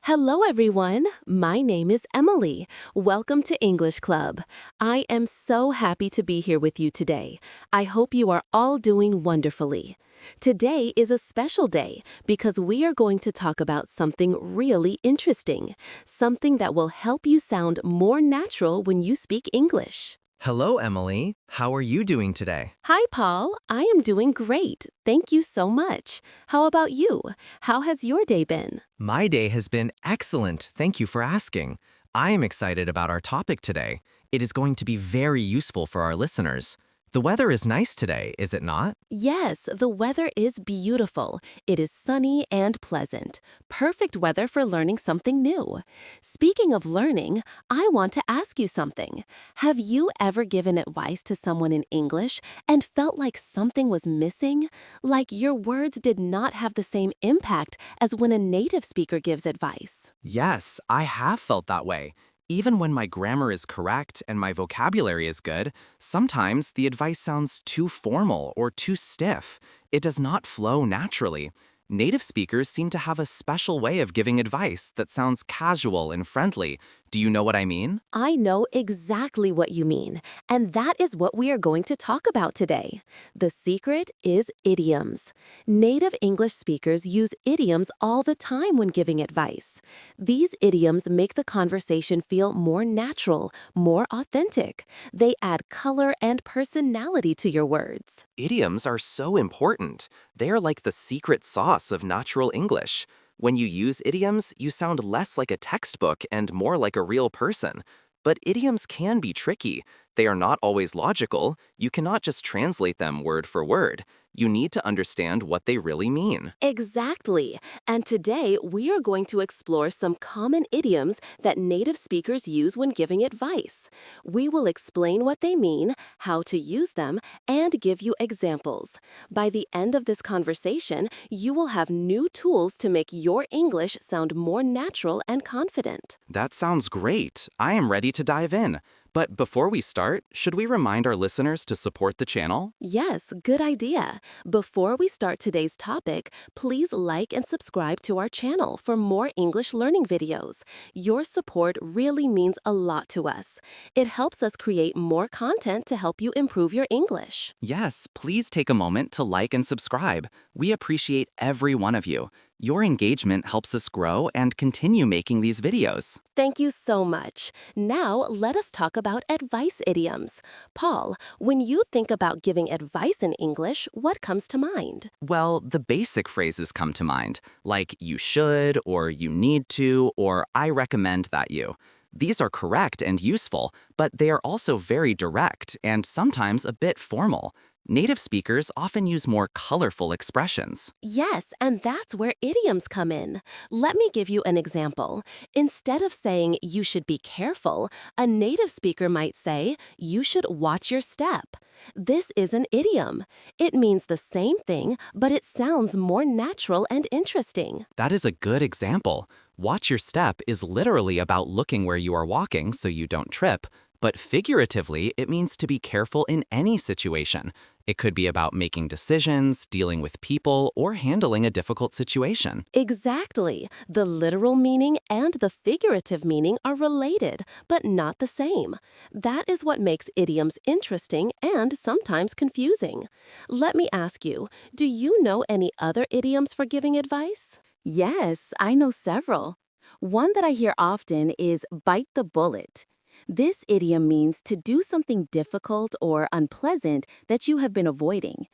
Hello, everyone. My name is Emily. Welcome to English Club. I am so happy to be here with you today. I hope you are all doing wonderfully. Today is a special day because we are going to talk about something really interesting, something that will help you sound more natural when you speak English. Hello, Emily. How are you doing today? Hi, Paul. I am doing great. Thank you so much. How about you? How has your day been? My day has been excellent. Thank you for asking. I am excited about our topic today. It is going to be very useful for our listeners. The weather is nice today, is it not? Yes, the weather is beautiful. It is sunny and pleasant. Perfect weather for learning something new. Speaking of learning, I want to ask you something. Have you ever given advice to someone in English and felt like something was missing? Like your words did not have the same impact as when a native speaker gives advice? Yes, I have felt that way. Even when my grammar is correct and my vocabulary is good, sometimes the advice sounds too formal or too stiff. It does not flow naturally. Native speakers seem to have a special way of giving advice that sounds casual and friendly. Do you know what I mean? I know exactly what you mean, and that is what we are going to talk about today. The secret is idioms. Native English speakers use idioms all the time when giving advice. These idioms make the conversation feel more natural, more authentic. They add color and personality to your words. Idioms are so important. They are like the secret sauce of natural English. When you use idioms, you sound less like a textbook and more like a real person. But idioms can be tricky. They are not always logical. You cannot just translate them word for word. You need to understand what they really mean. Exactly. And today we are going to explore some common idioms that native speakers use when giving advice. We will explain what they mean, how to use them, and give you examples. By the end of this conversation, you will have new tools to make your English sound more natural and confident. That sounds great. I am ready to dive in. But before we start, should we remind our listeners to support the channel? Yes, good idea. Before we start today's topic, please like and subscribe to our channel for more English learning videos. Your support really means a lot to us. It helps us create more content to help you improve your English. Yes, please take a moment to like and subscribe. We appreciate every one of you. Your engagement helps us grow and continue making these videos. Thank you so much. Now, let us talk about advice idioms. Paul, when you think about giving advice in English, what comes to mind? Well, the basic phrases come to mind, like you should, or you need to, or I recommend that you. These are correct and useful, but they are also very direct and sometimes a bit formal. Native speakers often use more colorful expressions. Yes, and that's where idioms come in. Let me give you an example. Instead of saying you should be careful, a native speaker might say you should watch your step. This is an idiom. It means the same thing, but it sounds more natural and interesting. That is a good example. Watch your step is literally about looking where you are walking so you don't trip, but figuratively, it means to be careful in any situation. It could be about making decisions, dealing with people, or handling a difficult situation. Exactly. The literal meaning and the figurative meaning are related, but not the same. That is what makes idioms interesting and sometimes confusing. Let me ask you, do you know any other idioms for giving advice? Yes, I know several. One that I hear often is bite the bullet. This idiom means to do something difficult or unpleasant that you have been avoiding.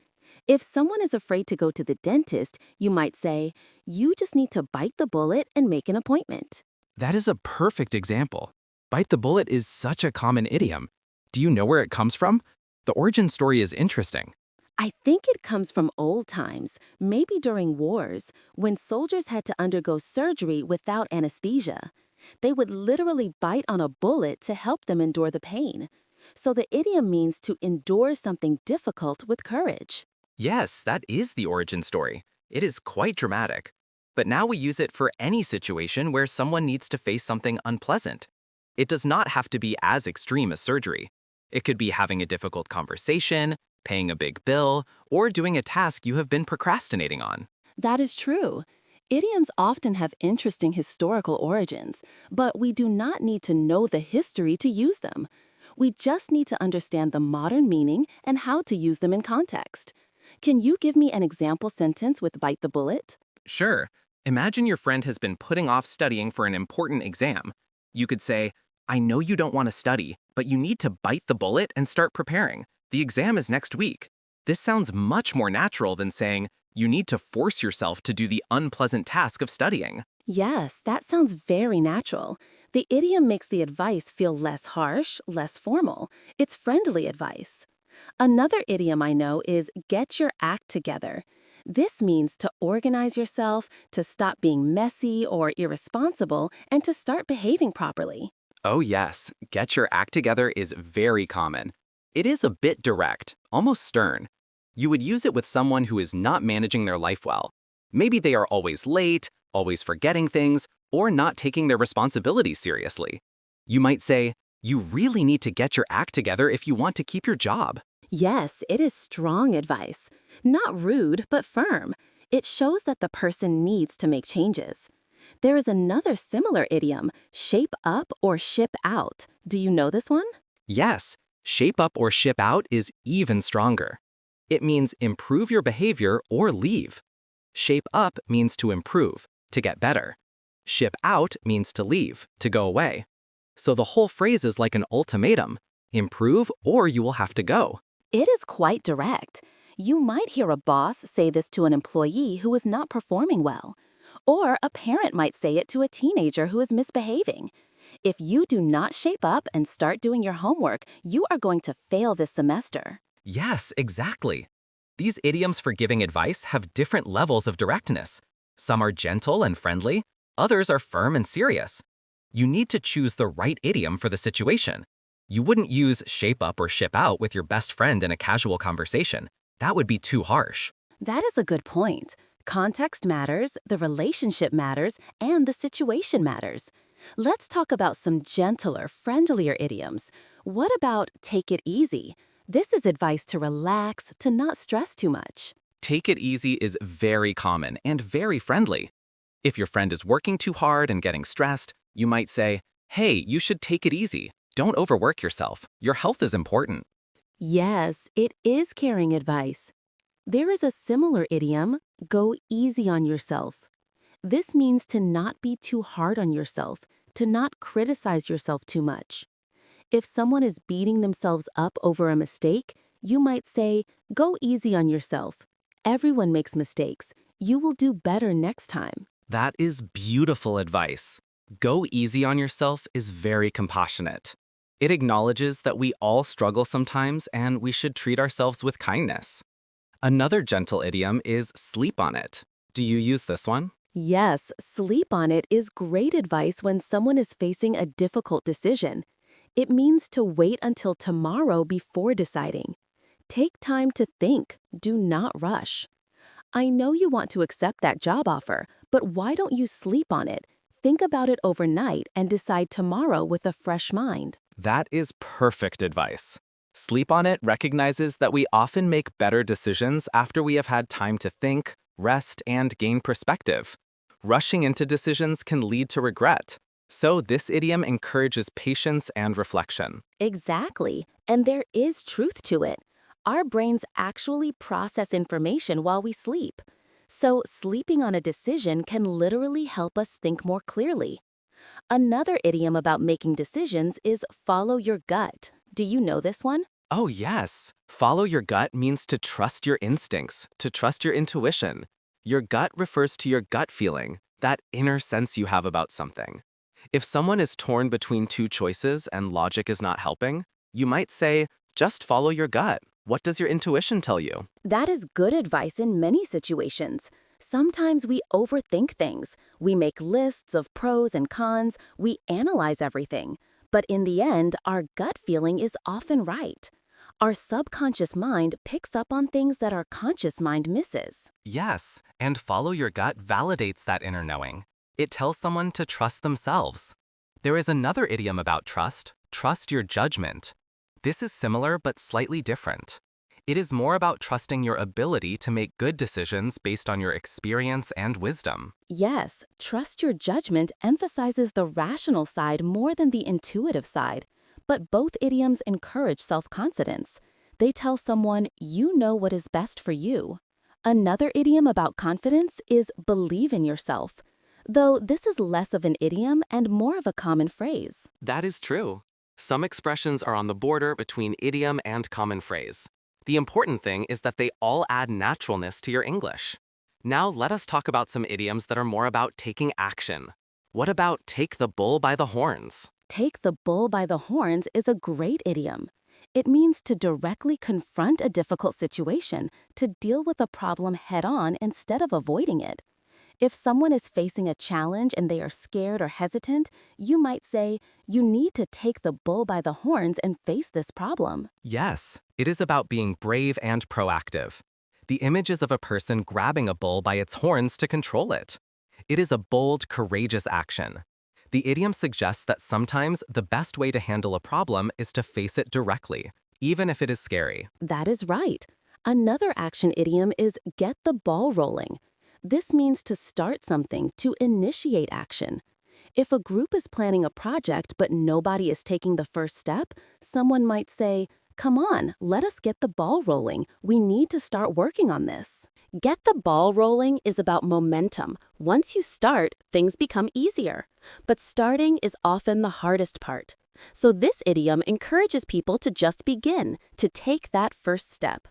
If someone is afraid to go to the dentist, you might say, you just need to bite the bullet and make an appointment. That is a perfect example. Bite the bullet is such a common idiom. Do you know where it comes from? The origin story is interesting. I think it comes from old times, maybe during wars, when soldiers had to undergo surgery without anesthesia. They would literally bite on a bullet to help them endure the pain. So the idiom means to endure something difficult with courage. Yes, that is the origin story. It is quite dramatic. But now we use it for any situation where someone needs to face something unpleasant. It does not have to be as extreme as surgery. It could be having a difficult conversation, paying a big bill, or doing a task you have been procrastinating on. That is true. Idioms often have interesting historical origins, but we do not need to know the history to use them. We just need to understand the modern meaning and how to use them in context. Can you give me an example sentence with bite the bullet? Sure. Imagine your friend has been putting off studying for an important exam. You could say, I know you don't want to study, but you need to bite the bullet and start preparing. The exam is next week. This sounds much more natural than saying, you need to force yourself to do the unpleasant task of studying. Yes, that sounds very natural. The idiom makes the advice feel less harsh, less formal. It's friendly advice. Another idiom I know is get your act together. This means to organize yourself, to stop being messy or irresponsible, and to start behaving properly. Oh yes, get your act together is very common. It is a bit direct, almost stern. You would use it with someone who is not managing their life well. Maybe they are always late, always forgetting things, or not taking their responsibilities seriously. You might say, you really need to get your act together if you want to keep your job. Yes, it is strong advice. Not rude, but firm. It shows that the person needs to make changes. There is another similar idiom, shape up or ship out. Do you know this one? Yes, shape up or ship out is even stronger. It means improve your behavior or leave. Shape up means to improve, to get better. Ship out means to leave, to go away. So the whole phrase is like an ultimatum. Improve or you will have to go. It is quite direct. You might hear a boss say this to an employee who is not performing well. Or a parent might say it to a teenager who is misbehaving. If you do not shape up and start doing your homework, you are going to fail this semester. Yes, exactly. These idioms for giving advice have different levels of directness. Some are gentle and friendly, others are firm and serious. You need to choose the right idiom for the situation. You wouldn't use shape up or ship out with your best friend in a casual conversation. That would be too harsh. That is a good point. Context matters, the relationship matters, and the situation matters. Let's talk about some gentler, friendlier idioms. What about take it easy? This is advice to relax, to not stress too much. Take it easy is very common and very friendly. If your friend is working too hard and getting stressed, you might say, hey, you should take it easy. Don't overwork yourself. Your health is important. Yes, it is caring advice. There is a similar idiom, go easy on yourself. This means to not be too hard on yourself, to not criticize yourself too much. If someone is beating themselves up over a mistake, you might say, go easy on yourself. Everyone makes mistakes. You will do better next time. That is beautiful advice. Go easy on yourself is very compassionate. It acknowledges that we all struggle sometimes and we should treat ourselves with kindness. Another gentle idiom is sleep on it. Do you use this one? Yes, sleep on it is great advice when someone is facing a difficult decision. It means to wait until tomorrow before deciding. Take time to think. Do not rush. I know you want to accept that job offer, but why don't you sleep on it? Think about it overnight and decide tomorrow with a fresh mind. That is perfect advice. Sleep on it recognizes that we often make better decisions after we have had time to think, rest, and gain perspective. Rushing into decisions can lead to regret. So this idiom encourages patience and reflection. Exactly, and there is truth to it. Our brains actually process information while we sleep. So sleeping on a decision can literally help us think more clearly. Another idiom about making decisions is follow your gut. Do you know this one? Oh yes, follow your gut means to trust your instincts, to trust your intuition. Your gut refers to your gut feeling, that inner sense you have about something. If someone is torn between two choices and logic is not helping, you might say, just follow your gut. What does your intuition tell you? That is good advice in many situations. Sometimes we overthink things. We make lists of pros and cons. We analyze everything. But in the end, our gut feeling is often right. Our subconscious mind picks up on things that our conscious mind misses. Yes, and follow your gut validates that inner knowing. It tells someone to trust themselves. There is another idiom about trust your judgment. This is similar but slightly different. It is more about trusting your ability to make good decisions based on your experience and wisdom. Yes, trust your judgment emphasizes the rational side more than the intuitive side. But both idioms encourage self-confidence. They tell someone you know what is best for you. Another idiom about confidence is believe in yourself, though this is less of an idiom and more of a common phrase. That is true. Some expressions are on the border between idiom and common phrase. The important thing is that they all add naturalness to your English. Now let us talk about some idioms that are more about taking action. What about take the bull by the horns? Take the bull by the horns is a great idiom. It means to directly confront a difficult situation, to deal with a problem head-on instead of avoiding it. If someone is facing a challenge and they are scared or hesitant, you might say, you need to take the bull by the horns and face this problem. Yes, it is about being brave and proactive. The image is of a person grabbing a bull by its horns to control it. It is a bold, courageous action. The idiom suggests that sometimes the best way to handle a problem is to face it directly, even if it is scary. That is right. Another action idiom is get the ball rolling. This means to start something, to initiate action. If a group is planning a project but nobody is taking the first step, someone might say, come on, let us get the ball rolling. We need to start working on this. Get the ball rolling is about momentum. Once you start, things become easier. But starting is often the hardest part. So this idiom encourages people to just begin, to take that first step.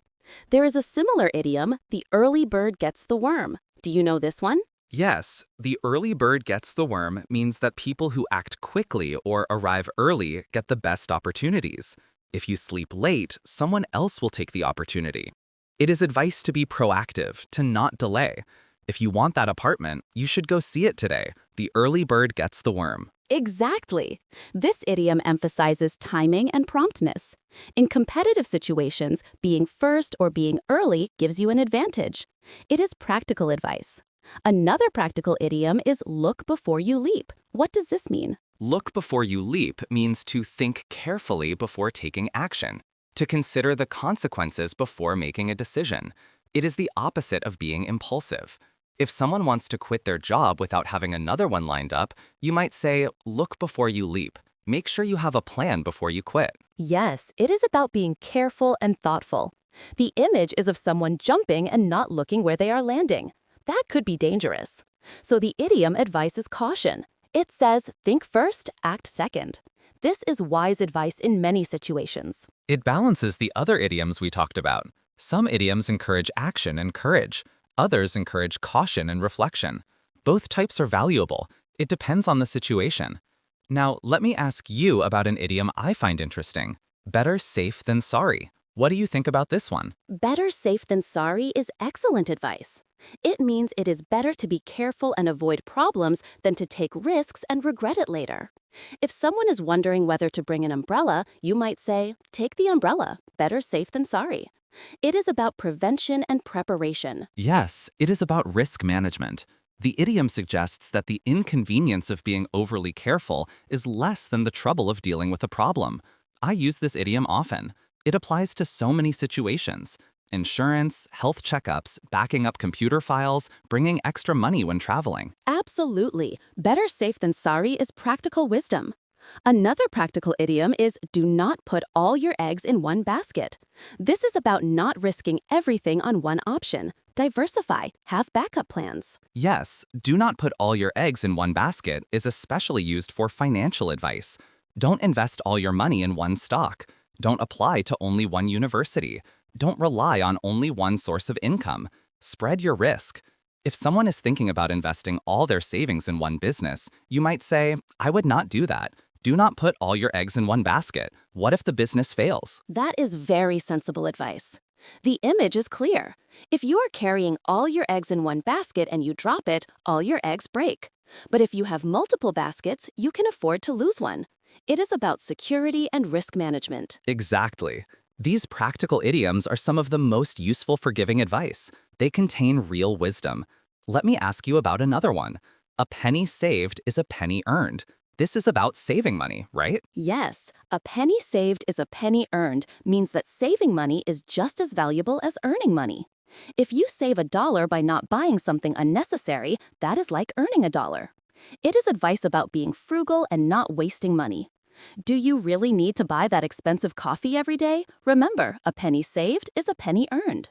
There is a similar idiom, the early bird gets the worm. Do you know this one? Yes, the early bird gets the worm means that people who act quickly or arrive early get the best opportunities. If you sleep late, someone else will take the opportunity. It is advice to be proactive, to not delay. If you want that apartment, you should go see it today. The early bird gets the worm. Exactly. This idiom emphasizes timing and promptness. In competitive situations, being first or being early gives you an advantage. It is practical advice. Another practical idiom is look before you leap. What does this mean? Look before you leap means to think carefully before taking action, to consider the consequences before making a decision. It is the opposite of being impulsive. If someone wants to quit their job without having another one lined up, you might say, look before you leap. Make sure you have a plan before you quit. Yes, it is about being careful and thoughtful. The image is of someone jumping and not looking where they are landing. That could be dangerous. So the idiom advises caution. It says, think first, act second. This is wise advice in many situations. It balances the other idioms we talked about. Some idioms encourage action and courage. Others encourage caution and reflection. Both types are valuable. It depends on the situation. Now, let me ask you about an idiom I find interesting. Better safe than sorry. What do you think about this one? Better safe than sorry is excellent advice. It means it is better to be careful and avoid problems than to take risks and regret it later. If someone is wondering whether to bring an umbrella, you might say, take the umbrella. Better safe than sorry. It is about prevention and preparation. Yes, it is about risk management. The idiom suggests that the inconvenience of being overly careful is less than the trouble of dealing with a problem. I use this idiom often. It applies to so many situations. Insurance, health checkups, backing up computer files, bringing extra money when traveling. Absolutely. Better safe than sorry is practical wisdom. Another practical idiom is do not put all your eggs in one basket. This is about not risking everything on one option. Diversify, have backup plans. Yes, do not put all your eggs in one basket is especially used for financial advice. Don't invest all your money in one stock. Don't apply to only one university. Don't rely on only one source of income. Spread your risk. If someone is thinking about investing all their savings in one business, you might say, I would not do that. Do not put all your eggs in one basket. What if the business fails? That is very sensible advice. The image is clear. If you are carrying all your eggs in one basket and you drop it, all your eggs break. But if you have multiple baskets, you can afford to lose one. It is about security and risk management. Exactly. These practical idioms are some of the most useful for giving advice. They contain real wisdom. Let me ask you about another one. A penny saved is a penny earned. This is about saving money, right? Yes, a penny saved is a penny earned means that saving money is just as valuable as earning money. If you save $1 by not buying something unnecessary, that is like earning $1. It is advice about being frugal and not wasting money. Do you really need to buy that expensive coffee every day? Remember, a penny saved is a penny earned.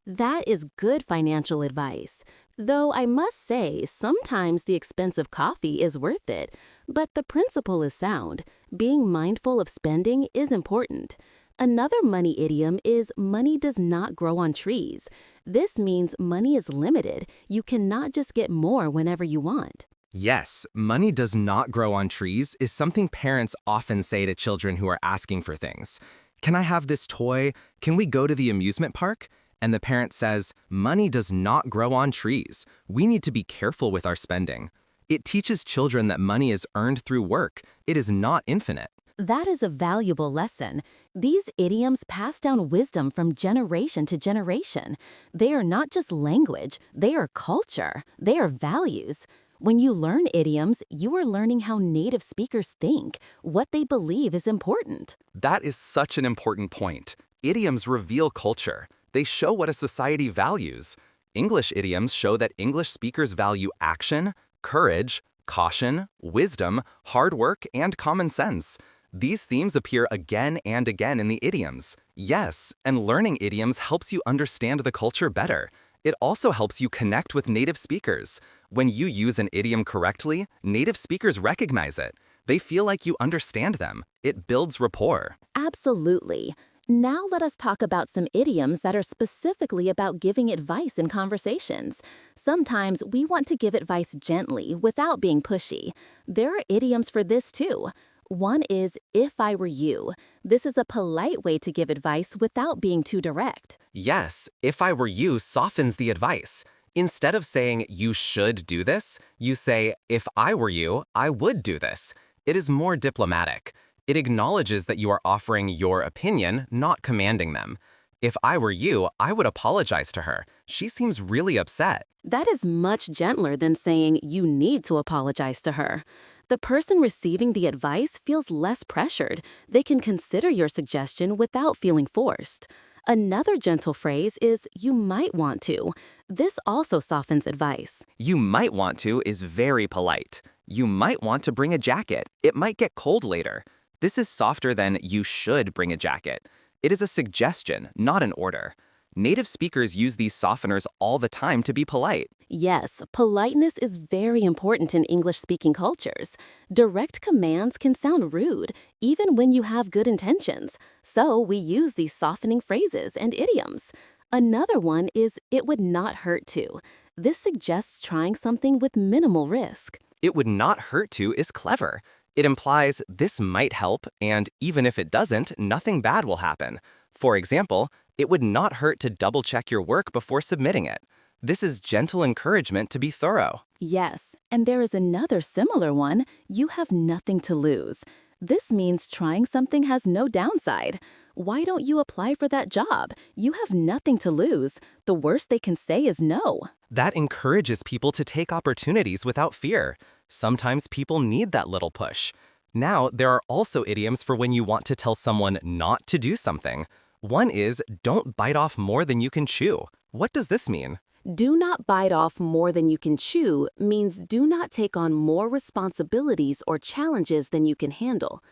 That is good financial advice. Though I must say, sometimes the expensive coffee is worth it. But the principle is sound. Being mindful of spending is important. Another money idiom is money does not grow on trees. This means money is limited. You cannot just get more whenever you want. Yes, money does not grow on trees is something parents often say to children who are asking for things. Can I have this toy? Can we go to the amusement park? And the parent says, money does not grow on trees. We need to be careful with our spending. It teaches children that money is earned through work. It is not infinite. That is a valuable lesson. These idioms pass down wisdom from generation to generation. They are not just language, they are culture, they are values. When you learn idioms, you are learning how native speakers think, what they believe is important. That is such an important point. Idioms reveal culture. They show what a society values. English idioms show that English speakers value action, courage, caution, wisdom, hard work, and common sense. These themes appear again and again in the idioms. Yes, and learning idioms helps you understand the culture better. It also helps you connect with native speakers. When you use an idiom correctly, native speakers recognize it. They feel like you understand them. It builds rapport. Absolutely. Now let us talk about some idioms that are specifically about giving advice in conversations. Sometimes we want to give advice gently without being pushy. There are idioms for this too. One is, if I were you. This is a polite way to give advice without being too direct. Yes, if I were you softens the advice. Instead of saying you should do this, you say, if I were you, I would do this. It is more diplomatic. It acknowledges that you are offering your opinion, not commanding them. If I were you, I would apologize to her. She seems really upset. That is much gentler than saying you need to apologize to her. The person receiving the advice feels less pressured. They can consider your suggestion without feeling forced. Another gentle phrase is you might want to. This also softens advice. You might want to is very polite. You might want to bring a jacket. It might get cold later. This is softer than you should bring a jacket. It is a suggestion, not an order. Native speakers use these softeners all the time to be polite. Yes, politeness is very important in English-speaking cultures. Direct commands can sound rude, even when you have good intentions. So we use these softening phrases and idioms. Another one is, it would not hurt to. This suggests trying something with minimal risk. It would not hurt to is clever. It implies this might help, and even if it doesn't, nothing bad will happen. For example, it would not hurt to double-check your work before submitting it. This is gentle encouragement to be thorough. Yes, and there is another similar one, you have nothing to lose. This means trying something has no downside. Why don't you apply for that job? You have nothing to lose. The worst they can say is no. That encourages people to take opportunities without fear. Sometimes people need that little push. Now, there are also idioms for when you want to tell someone not to do something. One is, don't bite off more than you can chew. What does this mean? Do not bite off more than you can chew means do not take on more responsibilities or challenges than you can handle.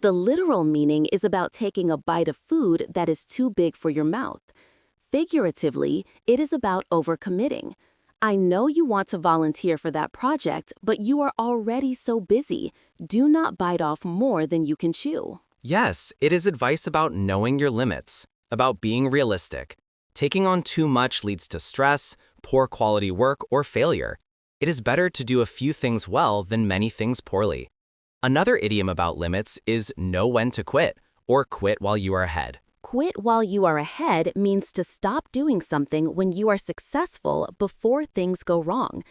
The literal meaning is about taking a bite of food that is too big for your mouth. Figuratively, it is about overcommitting. I know you want to volunteer for that project, but you are already so busy. Do not bite off more than you can chew. Yes, it is advice about knowing your limits, about being realistic. Taking on too much leads to stress, poor quality work, or failure. It is better to do a few things well than many things poorly. Another idiom about limits is know when to quit, or quit while you are ahead. Quit while you are ahead means to stop doing something when you are successful before things go wrong.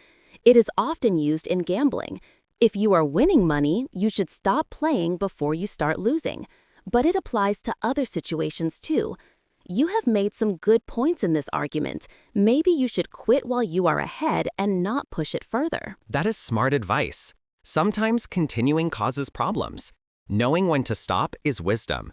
It is often used in gambling. If you are winning money, you should stop playing before you start losing. But it applies to other situations too. You have made some good points in this argument. Maybe you should quit while you are ahead and not push it further. That is smart advice. Sometimes continuing causes problems. Knowing when to stop is wisdom.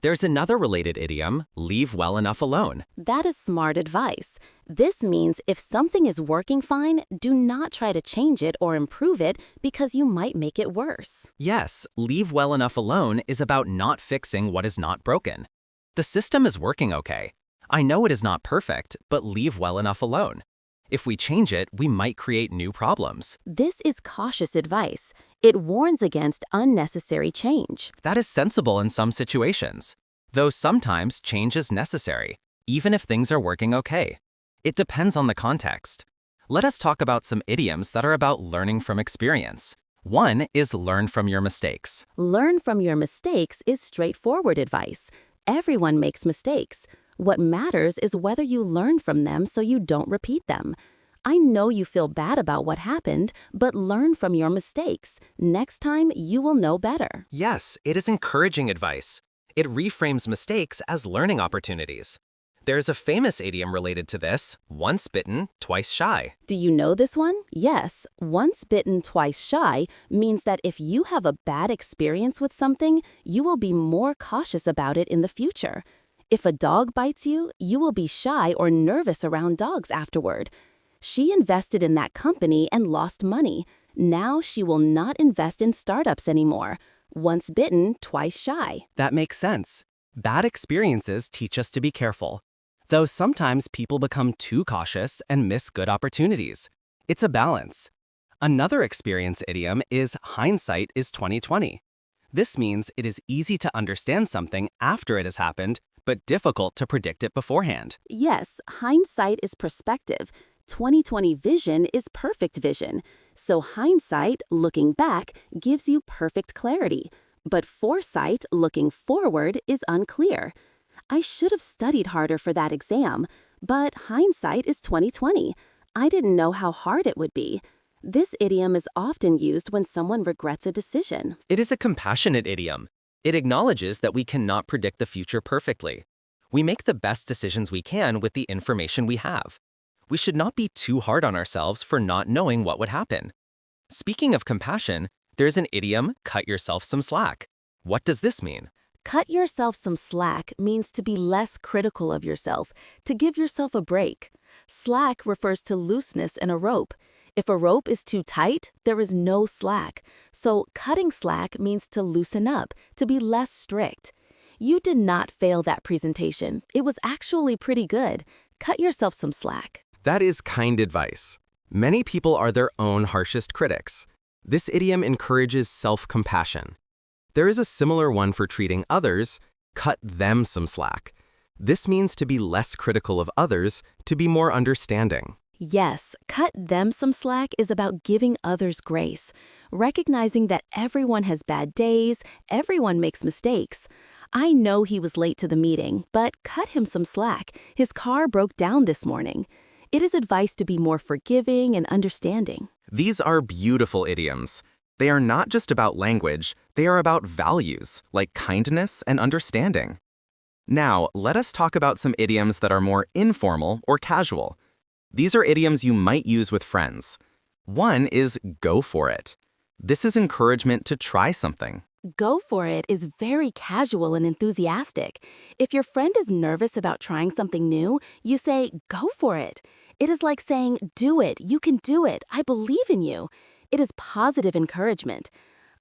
There's another related idiom, leave well enough alone. That is smart advice. This means if something is working fine, do not try to change it or improve it because you might make it worse. Yes, leave well enough alone is about not fixing what is not broken. The system is working okay. I know it is not perfect, but leave well enough alone. If we change it, we might create new problems. This is cautious advice. It warns against unnecessary change. That is sensible in some situations, though sometimes change is necessary, even if things are working okay. It depends on the context. Let us talk about some idioms that are about learning from experience. One is learn from your mistakes. Learn from your mistakes is straightforward advice. Everyone makes mistakes. What matters is whether you learn from them so you don't repeat them. I know you feel bad about what happened, but learn from your mistakes. Next time, you will know better. Yes, it is encouraging advice. It reframes mistakes as learning opportunities. There's a famous idiom related to this, once bitten, twice shy. Do you know this one? Yes, once bitten, twice shy means that if you have a bad experience with something, you will be more cautious about it in the future. If a dog bites you, you will be shy or nervous around dogs afterward. She invested in that company and lost money. Now she will not invest in startups anymore. Once bitten, twice shy. That makes sense. Bad experiences teach us to be careful, though sometimes people become too cautious and miss good opportunities. It's a balance. Another experience idiom is hindsight is 2020. This means it is easy to understand something after it has happened, but difficult to predict it beforehand. Yes, hindsight is perspective. 2020 vision is perfect vision. So hindsight, looking back, gives you perfect clarity. But foresight, looking forward, is unclear. I should have studied harder for that exam, but hindsight is 2020. I didn't know how hard it would be. This idiom is often used when someone regrets a decision. It is a compassionate idiom. It acknowledges that we cannot predict the future perfectly. We make the best decisions we can with the information we have. We should not be too hard on ourselves for not knowing what would happen. Speaking of compassion, there's an idiom, cut yourself some slack. What does this mean? Cut yourself some slack means to be less critical of yourself, to give yourself a break. Slack refers to looseness in a rope. If a rope is too tight, there is no slack. So cutting slack means to loosen up, to be less strict. You did not fail that presentation. It was actually pretty good. Cut yourself some slack. That is kind advice. Many people are their own harshest critics. This idiom encourages self-compassion. There is a similar one for treating others, cut them some slack. This means to be less critical of others, to be more understanding. Yes, cut them some slack is about giving others grace, recognizing that everyone has bad days, everyone makes mistakes. I know he was late to the meeting, but cut him some slack. His car broke down this morning. It is advice to be more forgiving and understanding. These are beautiful idioms. They are not just about language, they are about values, like kindness and understanding. Now, let us talk about some idioms that are more informal or casual. These are idioms you might use with friends. One is go for it. This is encouragement to try something. Go for it is very casual and enthusiastic. If your friend is nervous about trying something new, you say, go for it. It is like saying, do it, you can do it, I believe in you. It is positive encouragement.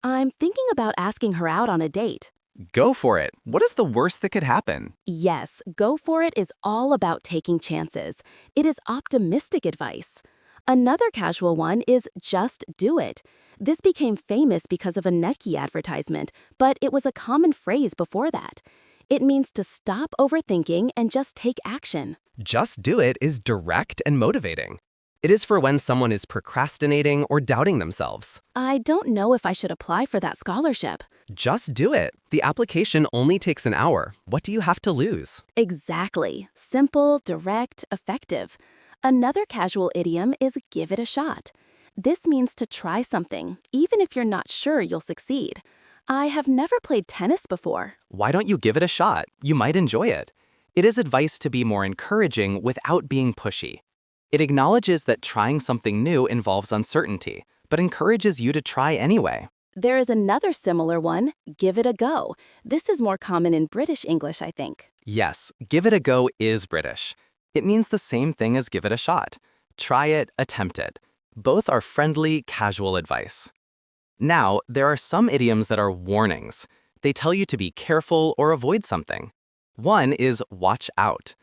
I'm thinking about asking her out on a date. Go for it. What is the worst that could happen? Yes, go for it is all about taking chances. It is optimistic advice. Another casual one is just do it. This became famous because of a Nike advertisement, but it was a common phrase before that. It means to stop overthinking and just take action. Just do it is direct and motivating. It is for when someone is procrastinating or doubting themselves. I don't know if I should apply for that scholarship. Just do it. The application only takes an hour. What do you have to lose? Exactly. Simple, direct, effective. Another casual idiom is give it a shot. This means to try something, even if you're not sure you'll succeed. I have never played tennis before. Why don't you give it a shot? You might enjoy it. It is advice to be more encouraging without being pushy. It acknowledges that trying something new involves uncertainty, but encourages you to try anyway. There is another similar one, give it a go. This is more common in British English, I think. Yes, give it a go is British. It means the same thing as give it a shot. Try it, attempt it. Both are friendly, casual advice. Now, there are some idioms that are warnings. They tell you to be careful or avoid something. One is watch out.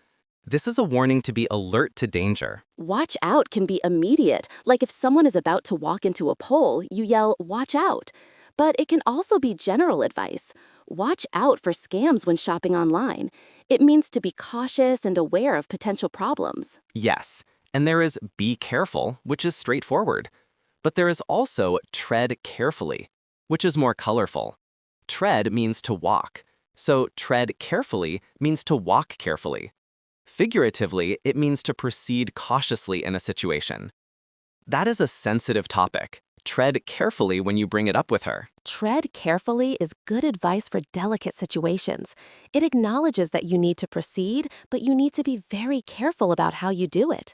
This is a warning to be alert to danger. Watch out can be immediate, like if someone is about to walk into a pole, you yell, watch out. But it can also be general advice. Watch out for scams when shopping online. It means to be cautious and aware of potential problems. Yes, and there is be careful, which is straightforward. But there is also tread carefully, which is more colorful. Tread means to walk, so tread carefully means to walk carefully. Figuratively, it means to proceed cautiously in a situation. That is a sensitive topic. Tread carefully when you bring it up with her. Tread carefully is good advice for delicate situations. It acknowledges that you need to proceed, but you need to be very careful about how you do it.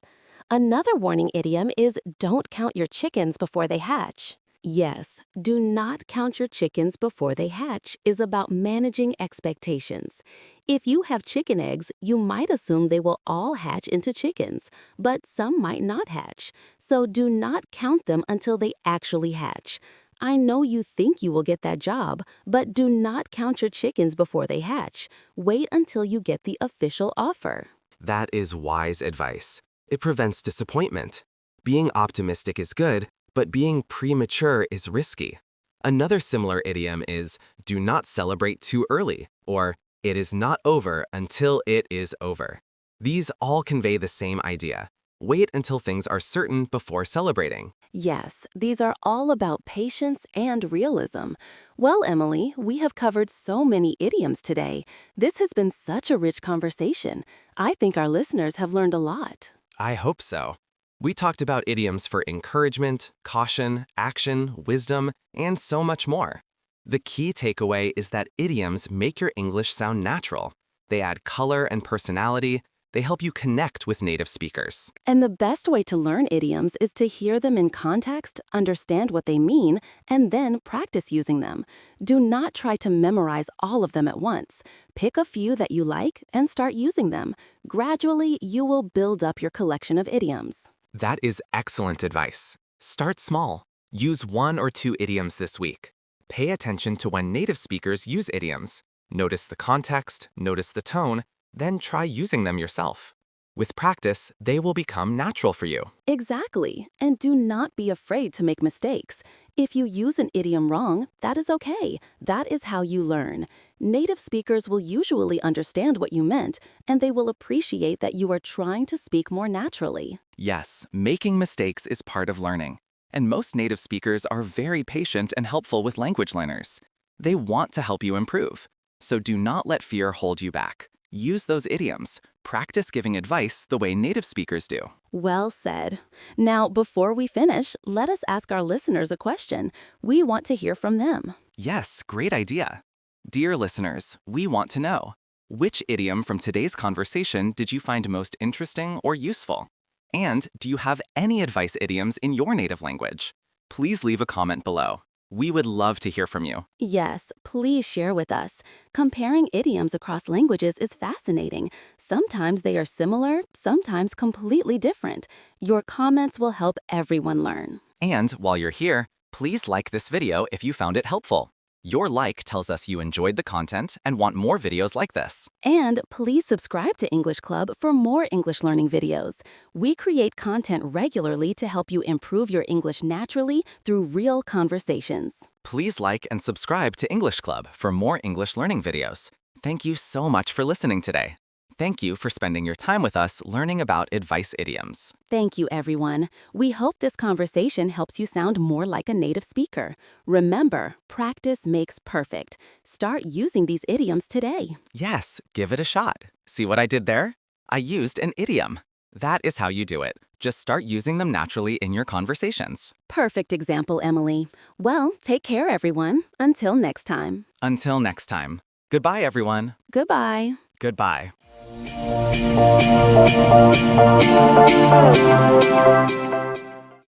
Another warning idiom is don't count your chickens before they hatch. Yes, do not count your chickens before they hatch is about managing expectations. If you have chicken eggs, you might assume they will all hatch into chickens, but some might not hatch. So do not count them until they actually hatch. I know you think you will get that job, but do not count your chickens before they hatch. Wait until you get the official offer. That is wise advice. It prevents disappointment. Being optimistic is good, but being premature is risky. Another similar idiom is do not celebrate too early, or it is not over until it is over. These all convey the same idea. Wait until things are certain before celebrating. Yes, these are all about patience and realism. Well, Emily, we have covered so many idioms today. This has been such a rich conversation. I think our listeners have learned a lot. I hope so. We talked about idioms for encouragement, caution, action, wisdom, and so much more. The key takeaway is that idioms make your English sound natural. They add color and personality. They help you connect with native speakers. And the best way to learn idioms is to hear them in context, understand what they mean, and then practice using them. Do not try to memorize all of them at once. Pick a few that you like and start using them. Gradually, you will build up your collection of idioms. That is excellent advice. Start small. Use 1 or 2 idioms this week. Pay attention to when native speakers use idioms. Notice the context, notice the tone, then try using them yourself. With practice, they will become natural for you. Exactly. And do not be afraid to make mistakes. If you use an idiom wrong, that is okay. That is how you learn. Native speakers will usually understand what you meant, and they will appreciate that you are trying to speak more naturally. Yes, making mistakes is part of learning. And most native speakers are very patient and helpful with language learners. They want to help you improve. So do not let fear hold you back. Use those idioms. Practice giving advice the way native speakers do. Well said. Now, before we finish, let us ask our listeners a question. We want to hear from them. Yes, great idea. Dear listeners, we want to know, which idiom from today's conversation did you find most interesting or useful? And do you have any advice idioms in your native language? Please leave a comment below. We would love to hear from you. Yes, please share with us. Comparing idioms across languages is fascinating. Sometimes they are similar, sometimes completely different. Your comments will help everyone learn. And while you're here, please like this video if you found it helpful. Your like tells us you enjoyed the content and want more videos like this. And please subscribe to English Club for more English learning videos. We create content regularly to help you improve your English naturally through real conversations. Please like and subscribe to English Club for more English learning videos. Thank you so much for listening today. Thank you for spending your time with us learning about advice idioms. Thank you, everyone. We hope this conversation helps you sound more like a native speaker. Remember, practice makes perfect. Start using these idioms today. Yes, give it a shot. See what I did there? I used an idiom. That is how you do it. Just start using them naturally in your conversations. Perfect example, Emily. Well, take care, everyone. Until next time. Until next time. Goodbye, everyone. Goodbye. Goodbye.